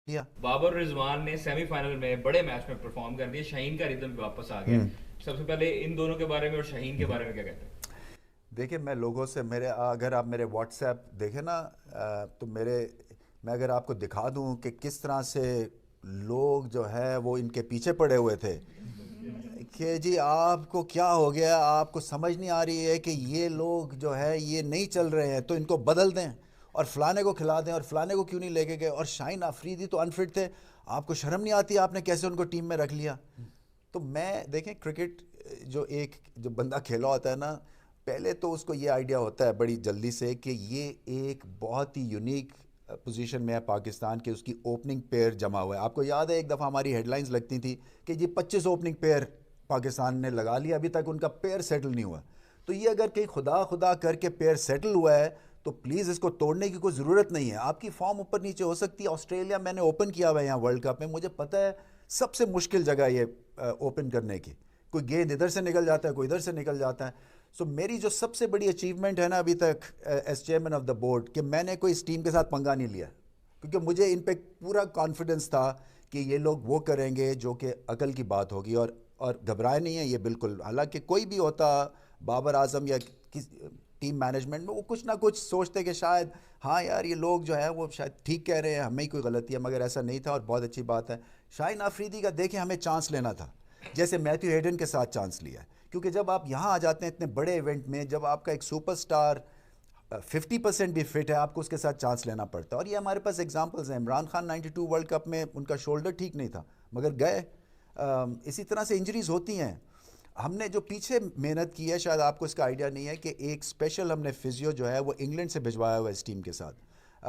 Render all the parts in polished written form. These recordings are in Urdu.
کیا۔ بابر رضوان نے سیمی فائنل میں بڑے میچ میں پرفارم کر دیا، شاہین کا ریدم بھی واپس آ گیا. سب سے پہلے ان دونوں کے بارے میں اور شاہین کے بارے میں کیا کہتے ہیں؟ دیکھیں میں لوگوں سے اگر آپ میرے واٹس ایپ دیکھیں نا، تو میں اگر آپ کو دکھا دوں کہ کس طرح سے لوگ جو ہے وہ ان کے پیچھے پڑے ہوئے تھے کہ جی آپ کو کیا ہو گیا، آپ کو سمجھ نہیں آ رہی ہے کہ یہ لوگ جو ہے یہ نہیں چل رہے ہیں تو ان کو بدل دیں اور فلانے کو کھلا دیں، اور فلانے کو کیوں نہیں لے کے گئے، اور شاہین آفریدی تو انفٹ تھے، آپ کو شرم نہیں آتی آپ نے کیسے ان کو ٹیم میں رکھ لیا؟ تو میں دیکھیں کرکٹ جو بندہ کھیلا ہوتا ہے نا، پہلے تو اس کو یہ آئیڈیا ہوتا ہے بڑی جلدی سے کہ یہ ایک بہت ہی یونیک پوزیشن میں ہے پاکستان کے، اس کی اوپننگ پیئر جمع ہوا ہے. آپ کو یاد ہے ایک دفعہ ہماری ہیڈ لائنز لگتی تھیں کہ یہ 25 اوپننگ پیئر پاکستان نے لگا لیا، ابھی تک ان کا پیئر سیٹل نہیں ہوا. تو یہ اگر کہیں خدا خدا کر کے پیئر سیٹل ہوا ہے تو پلیز اس کو توڑنے کی کوئی ضرورت نہیں ہے. آپ کی فارم اوپر نیچے ہو سکتی ہے. آسٹریلیا میں نے اوپن کیا ہوا ہے یہاں ورلڈ کپ میں، مجھے پتہ ہے سب سے مشکل جگہ یہ اوپن کرنے کی. کوئی گیند ادھر سے نکل جاتا ہے، کوئی ادھر سے نکل جاتا ہے. سو میری جو سب سے بڑی اچیومنٹ ہے نا ابھی تک as chairman of the board, کہ میں نے کوئی اس ٹیم کے ساتھ پنگا نہیں لیا، کیونکہ مجھے ان پہ پورا کانفیڈنس تھا کہ یہ لوگ وہ کریں گے جو کہ عقل کی بات ہوگی. اور گھبرائے نہیں ہیں یہ بالکل. حالانکہ کوئی بھی ہوتا، بابر اعظم یا ٹیم مینجمنٹ میں، وہ کچھ نہ کچھ سوچتے کہ شاید ہاں یار یہ لوگ جو ہے وہ شاید ٹھیک کہہ رہے ہیں، ہمیں ہی کوئی غلطی ہے، مگر ایسا نہیں تھا. اور بہت اچھی بات ہے شاہین آفریدی کا، دیکھیں ہمیں چانس لینا تھا جیسے میتھیو ہیڈن کے ساتھ چانس لیا ہے. کیونکہ جب آپ یہاں آ جاتے ہیں اتنے بڑے ایونٹ میں، جب آپ کا ایک سپر سٹار 50% بھی فٹ ہے، آپ کو اس کے ساتھ چانس لینا پڑتا ہے. اور یہ ہمارے پاس ایگزامپلز ہیں. عمران خان 92 ورلڈ کپ میں ان کا شولڈر ٹھیک نہیں تھا مگر گئے. اسی طرح سے انجریز ہوتی ہیں. ہم نے جو پیچھے محنت کی ہے، شاید آپ کو اس کا آئیڈیا نہیں ہے کہ ایک اسپیشل ہم نے فزیو جو ہے وہ انگلینڈ سے بھجوایا ہوا ہے اس ٹیم کے ساتھ،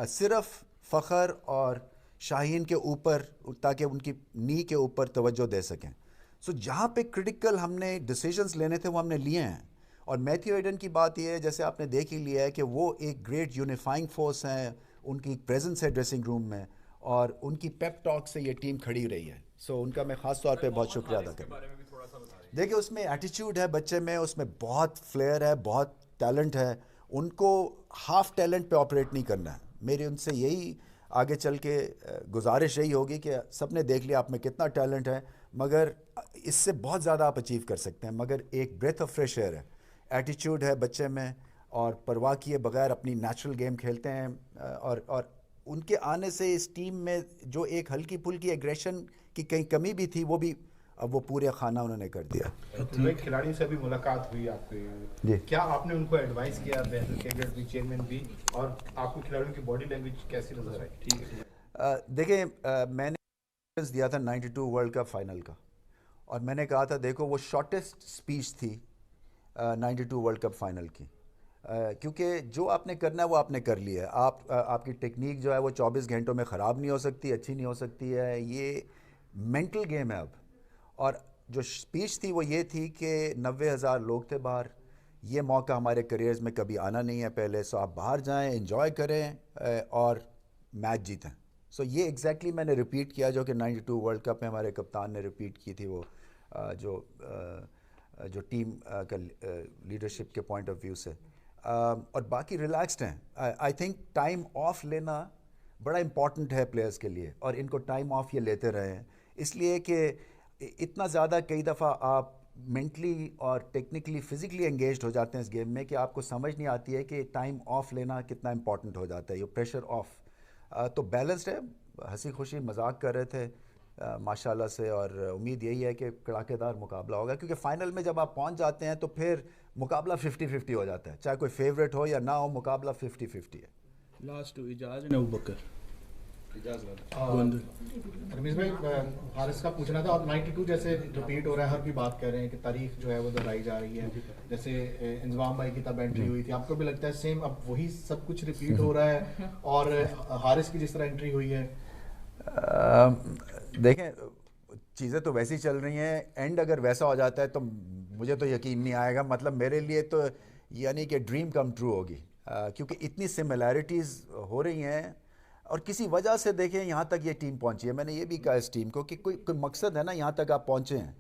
صرف فخر اور شاہین کے اوپر، تاکہ ان کی نی کے اوپر توجہ دے سکیں. سو جہاں پہ کرٹیکل ہم نے ڈیسیجنز لینے تھے وہ ہم نے لیے ہیں. اور میتھیو ایڈن کی بات یہ ہے، جیسے آپ نے دیکھ ہی لیا ہے کہ وہ ایک گریٹ یونیفائنگ فورس ہیں، ان کی پریزنس ہے ڈریسنگ روم میں، اور ان کی پیپ ٹاک سے یہ ٹیم کھڑی رہی ہے. سو ان کا میں خاص طور سر پہ بہت محمد شکریہ ادا حارث کے کروں. بارے میں بھی تھوڑا سا بتا دیجیے. دیکھیں اس میں ایٹیچیوڈ ہے بچے میں، اس میں بہت فلیئر ہے، بہت ٹیلنٹ ہے. ان کو ہاف ٹیلنٹ پہ آپریٹ نہیں کرنا ہے. میری ان سے یہی آگے چل کے گزارش یہی ہوگی کہ سب نے دیکھ لیا آپ میں کتنا ٹیلنٹ ہے، مگر اس سے بہت زیادہ آپ اچیو کر سکتے ہیں. مگر ایک بریتھ آف فریش ایئر ہے، ایٹیچیوڈ ہے بچے میں، اور پرواہ کیے بغیر اپنی نیچرل گیم کھیلتے ہیں. اور ان کے آنے سے اس ٹیم میں جو ایک ہلکی پھلکی ایگریشن کی کہیں کمی بھی تھی، وہ بھی اب وہ پورے خانہ انہوں نے کر دیا. بھائی کھلاڑی سے بھی ملاقات ہوئی آپ کی، جی کیا آپ نے ان کو ایڈوائز کیا، بہتر کیڈٹ بھی چیئرمین بھی، اور آپ کو کھلاڑیوں کی باڈی لینگویج کیسی نظر آئی؟ ٹھیک ہے. دیکھیں میں نے ایکسپیرینس دیا تھا 92 ورلڈ کپ فائنل کا، اور میں نے کہا تھا دیکھو وہ شارٹیسٹ سپیچ تھی 92 ورلڈ کپ فائنل کی. کیونکہ جو آپ نے کرنا ہے وہ آپ نے کر لیا ہے. آپ کی ٹیکنیک جو ہے وہ 24 گھنٹوں میں خراب نہیں ہو سکتی، اچھی نہیں ہو سکتی ہے. یہ مینٹل گیم ہے اب. اور جو سپیچ تھی وہ یہ تھی کہ 90,000 لوگ تھے باہر، یہ موقع ہمارے کریئرز میں کبھی آنا نہیں ہے پہلے، سو آپ باہر جائیں، انجوائے کریں، اور میچ جیتیں. سو یہ ایگزیکٹلی میں نے ریپیٹ کیا جو کہ 92 ورلڈ کپ میں ہمارے کپتان نے ریپیٹ کی تھی. وہ جو ٹیم کا لیڈرشپ کے پوائنٹ آف ویو سے، اور باقی ریلیکسڈ ہیں. آئی تھنک ٹائم آف لینا بڑا امپورٹنٹ ہے پلیئرز کے لیے، اور ان کو ٹائم آف یہ لیتے رہے ہیں، اس لیے کہ اتنا زیادہ کئی دفعہ آپ مینٹلی اور ٹیکنیکلی فزیکلی انگیجڈ ہو جاتے ہیں اس گیم میں کہ آپ کو سمجھ نہیں آتی ہے کہ ٹائم آف لینا کتنا امپورٹنٹ ہو جاتا ہے، یہ پریشر آف. تو بیلنسڈ ہے، ہنسی خوشی مذاق کر رہے تھے ماشاء اللہ سے. اور امید یہی ہے کہ کڑاکے دار مقابلہ ہوگا، کیونکہ فائنل میں جب آپ پہنچ جاتے ہیں تو پھر مقابلہ 50-50 ہو جاتا ہے، چاہے کوئی فیوریٹ ہو یا نہ ہو، مقابلہ 50-50 ہے. لاسٹ اجاز نے ابو بکر رمیز بھائی حارث کا پوچھنا تھا، اور 92 جیسے ریپیٹ ہو رہا ہے، ہر بھی بات کر رہے ہیں کہ تاریخ جو ہے وہ دہرائی جا رہی ہے. جیسے انضمام بھائی کی تب انٹری ہوئی تھی، آپ کو بھی لگتا ہے سیم اب وہی سب کچھ ریپیٹ ہو رہا ہے؟ اور حارث کی جس طرح انٹری ہوئی ہے، دیکھیں چیزیں تو ویسی چل رہی ہیں، اینڈ اگر ویسا ہو جاتا ہے تو مجھے تو یقین نہیں آئے گا. مطلب میرے لیے تو یعنی کہ ڈریم کم ٹرو ہوگی، کیونکہ اتنی سملیرٹیز ہو رہی ہیں. اور کسی وجہ سے دیکھیں یہاں تک یہ ٹیم پہنچی ہے. میں نے یہ بھی کہا اس ٹیم کو کہ کوئی مقصد ہے نا، یہاں تک آپ پہنچے ہیں.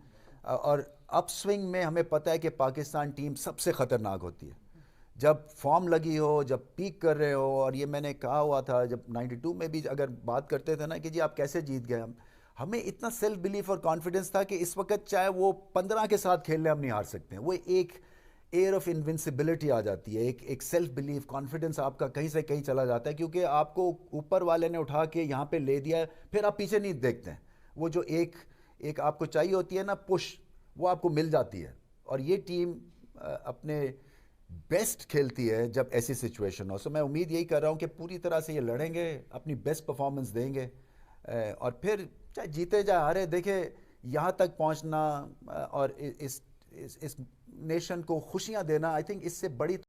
اور اپ سوئنگ میں ہمیں پتہ ہے کہ پاکستان ٹیم سب سے خطرناک ہوتی ہے. جب فارم لگی ہو, جب پیک کر رہے ہو, اور یہ میں نے کہا ہوا تھا جب 92 میں بھی اگر بات کرتے تھے نا کہ جی آپ کیسے جیت گئے, ہمیں اتنا سیلف بلیف اور کانفیڈنس تھا کہ اس وقت چاہے وہ 15 کے ساتھ کھیل لیں ہم نہیں ہار سکتے ہیں. وہ ایک ایئر آف انوینسیبلٹی آ جاتی ہے, ایک سیلف بلیف, کانفیڈنس آپ کا کہیں سے کہیں چلا جاتا ہے, کیونکہ آپ کو اوپر والے نے اٹھا کے یہاں پہ لے دیا ہے, پھر آپ پیچھے نہیں دیکھتے ہیں. وہ جو ایک آپ کو چاہیے ہوتی ہے نا پش, وہ آپ کو مل جاتی ہے. اور یہ ٹیم اپنے بیسٹ کھیلتی ہے جب ایسی سچویشن ہو. سو میں امید یہی کر رہا ہوں کہ پوری طرح سے یہ لڑیں گے, اپنی بیسٹ پرفارمنس دیں گے, اور پھر چاہے جیتے جائے ہارے, دیکھیں یہاں تک پہنچنا اور اس نیشن کو خوشیاں دینا, آئی تھنک اس سے بڑی